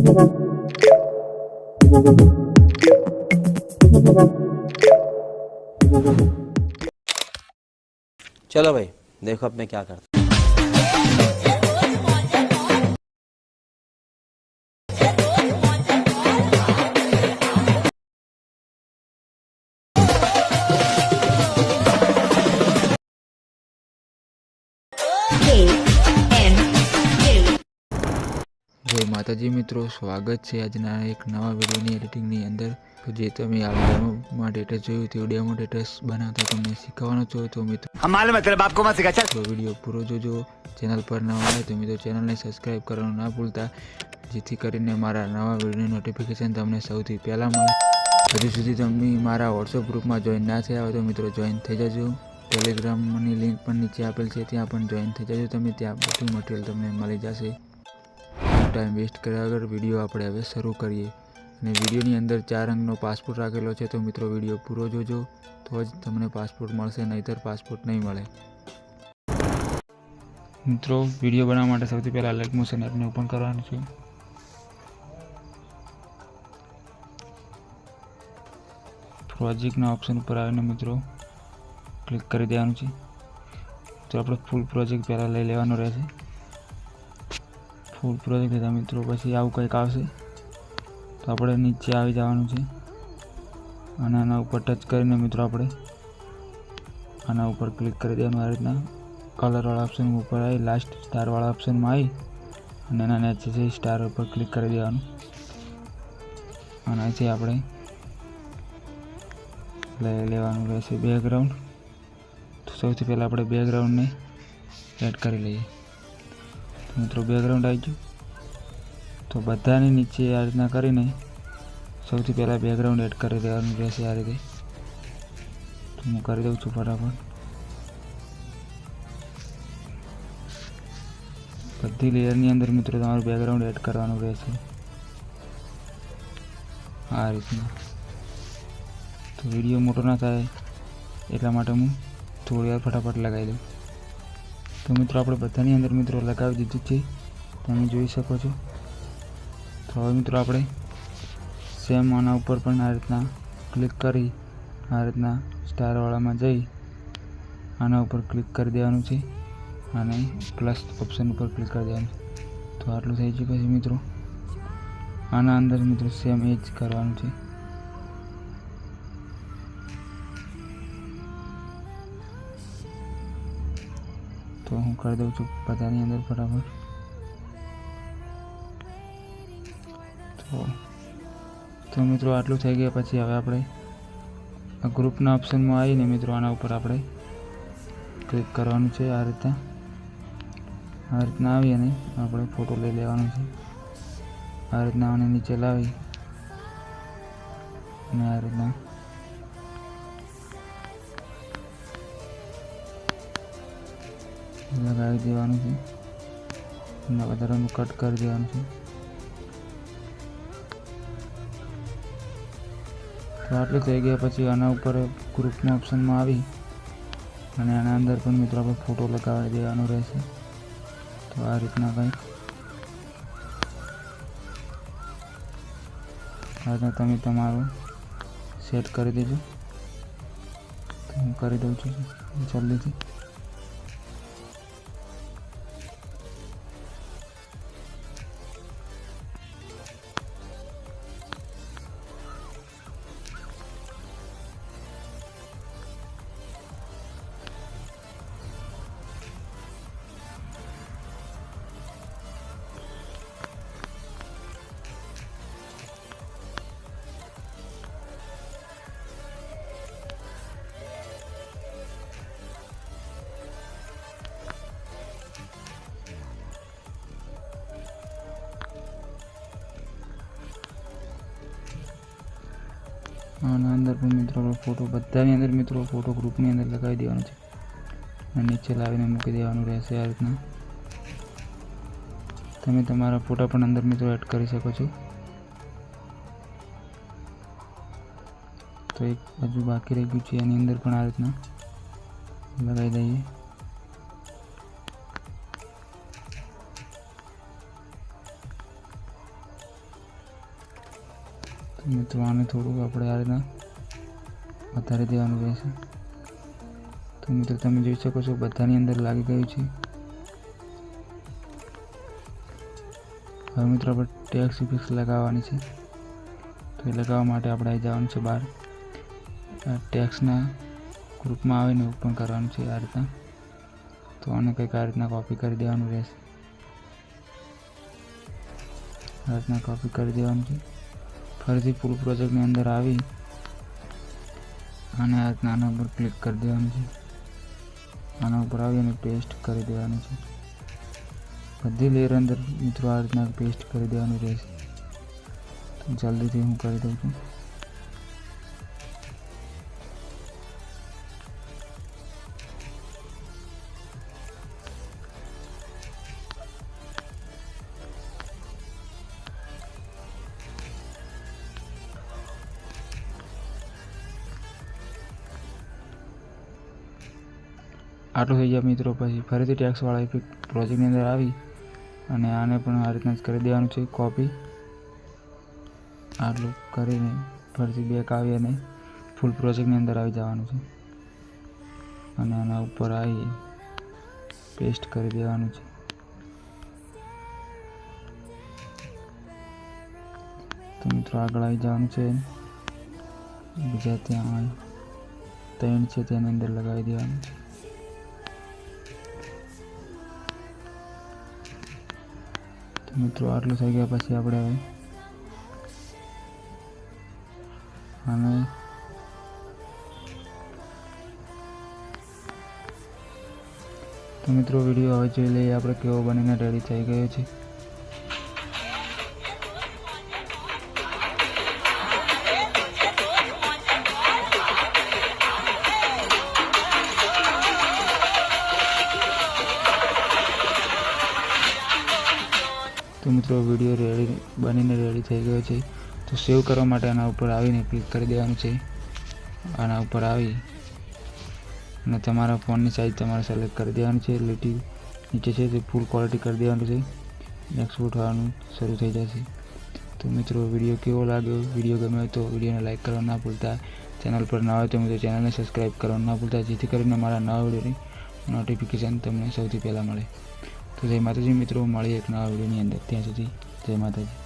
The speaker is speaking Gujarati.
चलो भाई देखो अब मैं क्या करता जय माताजी मित्रों, स्वागत है आजना एक नवा वीडियो एडिटिंग अंदर। तो जे तमे आ डेमो डेटा जोयुं ते डेमो डेटा बनावता तमने शीखवानो छो तो मित्रों हमारे मतलब आपको मत सिखा चल। तो वीडियो पूरो जोजो। चैनल पर नवा आए तो मित्रों चैनल ने सब्सक्राइब करवानुं ना भूलता, जेथी करीने मारा नवा वीडियो नोटिफिकेशन तमने सौथी पहेला मळे। हजू सुधी तमे मारा व्हाट्सएप ग्रुप में जॉइन ना थया हो तो मित्रों जॉइन थई जजो। टेलिग्राम ની લિંક પણ નીચે આપેલ છે, ત્યાં પણ જોઈન થઈ જજો તમે, ત્યાં બધું મટીરિયલ તમને મળી જશે। टाइम वेस्ट કર્યા વગર વિડીયો આપણે હવે શરૂ કરીએ। અને વિડીયોની અંદર 4 અંકનો પાસપોર્ટ રાખેલો છે, તો મિત્રો વિડીયો પૂરો જોજો તો જ તમને પાસપોર્ટ મળશે, નહીતર પાસપોર્ટ નહીં મળે। મિત્રો વિડીયો બનાવવા માટે સૌથી પહેલા લાઇટ મોશન એપને ઓપન કરવાનું છે। પ્રોજેક્ટના ઓપ્શન ઉપર આવીને મિત્રો ક્લિક કરી દેવાનું છે। તો આપણે ફૂલ પ્રોજેક્ટ પહેલાં લઈ લેવાનો રહેશે। फूल प्रोजेक्ट था मित्रों पछी आવું કંઈક આવશે તો આપણે નીચે આવી જવાનું છે અને આના ઉપર ટચ કરીને મિત્રો આપણે આના ઉપર ક્લિક કરી દેવાનું। આ રીતના કલર વાળા ઓપ્શન ઉપર આવી લાસ્ટ સ્ટાર વાળા ઓપ્શનમાં આવી અને એના નીચે છે સ્ટાર ઉપર ક્લિક કરી દેવાનું। આનાથી આપણે લઈ લેવાનું રહેશે બેકગ્રાઉન્ડ। તો સૌથી પહેલાં આપણે બેકગ્રાઉન્ડને એડ કરી લઈએ। मित्रों बैकग्राउंड आई गयो तो बधानी नीचे आ रीतना करीने सौथी पहला बैकग्राउंड एड कर देवानुं रहेशे। आ रीते तो हूँ कर दऊँ छूँ फटाफट। बधी लेयरनी अंदर मित्रों तमारुं बैकग्राउंड एड करवानुं रहेशे आ रीतना। तो विडियो मोटो ना थाय एटला माटे हूँ थोड़ी वार फटाफट लगाई दूँ। तो मित्रों આપણે બધાની અંદર મિત્રો લગાવી દીધું છે, તમે જોઈ શકો છો। તો હવે મિત્રો આપણે સેમ આના ઉપર પણ આ રીતના ક્લિક કરી આ રીતના સ્ટાર વાળામાં જઈ આના ઉપર ક્લિક કરી દેવાનું છે અને પ્લસ ઓપ્શન ઉપર ક્લિક કરી દેવાનું। તો આટલું થઈ ગયું પછી મિત્રો આના અંદર મિત્રો સેમ એ જ કરવાનું છે। तो हूँ कर दूँ छूँ बधानी अंदर फटाफट। तो मित्रों आटलू थई गया पछी हवे आपणे आ ग्रुपना ऑप्शन में आवीने मित्रों आना उपर आपणे क्लिक करवानुं छे। आ रीतना आवी अने आपणे फोटो लई लेवानो छे। आ रीतना आने नीचे लावी अने आ रीतना लगावी देवानुं छे અને વધારાનું કટ કરી દેવાનું છે। તો આટલું થઈ ગયા પછી આના ઉપર ગ્રુપના ઓપ્શનમાં આવી અને આના અંદર પણ મિત્રો આપણે ફોટો લગાવી દેવાનો રહેશે। તો આ રીતના કંઈક આ રીતના તમે તમારું સેટ કરી દેજો। તો હું કરી દઉં છું જલ્દીથી। આના અંદર પણ મિત્રો ફોટો બધાની અંદર મિત્રો ફોટો ગ્રુપની અંદર લગાવી દેવાનો છે અને નીચે લાવીને મૂકી દેવાનું રહેશે। આ રીતના તમે તમારા ફોટા પણ અંદર મિત્રો એડ કરી શકો છો। तो एक बाजू बाकी रह गયું છે એની અંદર પણ આ રીતના લગાવી દઈએ। મિત્રો આને થોડું આપણે આ રીતના વધારી દેવાનું રહેશે. તો મિત્રો તમે જોઈ શકો છો બધાની અંદર લાગી ગયું છે. હવે મિત્રો આપણે ટેક્સ ઇફેક્ટ લગાવવાની છે. તો એ લગાવવા માટે આપણે આવી જવાનું છે બહાર. ટેક્સના ગ્રુપમાં આવીને ઓપન કરવાનું છે આ રીતના. તો આને કંઈક આ રીતના કોપી કરી દેવાનું રહેશે. આ રીતના કોપી કરી દેવાનું છે. ફરીથી ફૂલ પ્રોજેક્ટની અંદર આવી અને આ રીતના આના ઉપર ક્લિક કરી દેવાનું છે. આના ઉપર આવી અને પેસ્ટ કરી દેવાનું છે. બધી લેયર અંદર મિત્રો આ રીતના પેસ્ટ કરી દેવાનું રહેશે. તો જલ્દીથી હું કરી દઉં છું. આટલું થઈ ગયા મિત્રો. પછી ફરીથી ટેક્સવાળા ઇફેક્ટ પ્રોજેક્ટની અંદર આવી અને આને પણ આ રીતના જ કરી દેવાનું છે કોપી. આટલું કરીને ફરીથી બેક આવી અને ફૂલ પ્રોજેક્ટની અંદર આવી જવાનું છે અને આના ઉપર આવી પેસ્ટ કરી દેવાનું છે. તો મિત્રો આગળ આવી જવાનું છે. બીજા ત્યાં 3 છે તેની અંદર લગાવી દેવાનું છે. મિત્રો આટલું થઈ ગયા પછી આપણે હવે અને તો મિત્રો વિડીયો હવે જોઈ લઈએ આપણે કેવો બનીને રેડી થઈ ગયો છે. તો મિત્રો વિડીયો બનીને રેડી થઈ ગયો છે. તો સેવ કરવા માટે આના ઉપર આવીને ક્લિક કરી દેવાનું છે. આના ઉપર આવી અને તમારા ફોનની સાઇઝ તમારે સિલેક્ટ કરી દેવાની છે. લીટી નીચે છે તે ફૂલ ક્વોલિટી કરી દેવાનું છે. એક્સપોર્ટ થવાનું શરૂ થઈ જશે. તો મિત્રો વિડીયો કેવો લાગ્યો? વિડીયો ગમ્યો હોય તો વિડીયોને લાઇક કરવા ના ભૂલતા. ચેનલ પર ના હોય તો મિત્રો ચેનલને સબસ્ક્રાઈબ કરવાનું ના ભૂલતા, જેથી કરીને મારા નવા વિડીયોની નોટિફિકેશન તમને સૌથી પહેલાં મળે. તો જય માતાજી મિત્રો, મળીએ એક નવા વિડીયોની અંદર. ત્યાં સુધી જય માતાજી.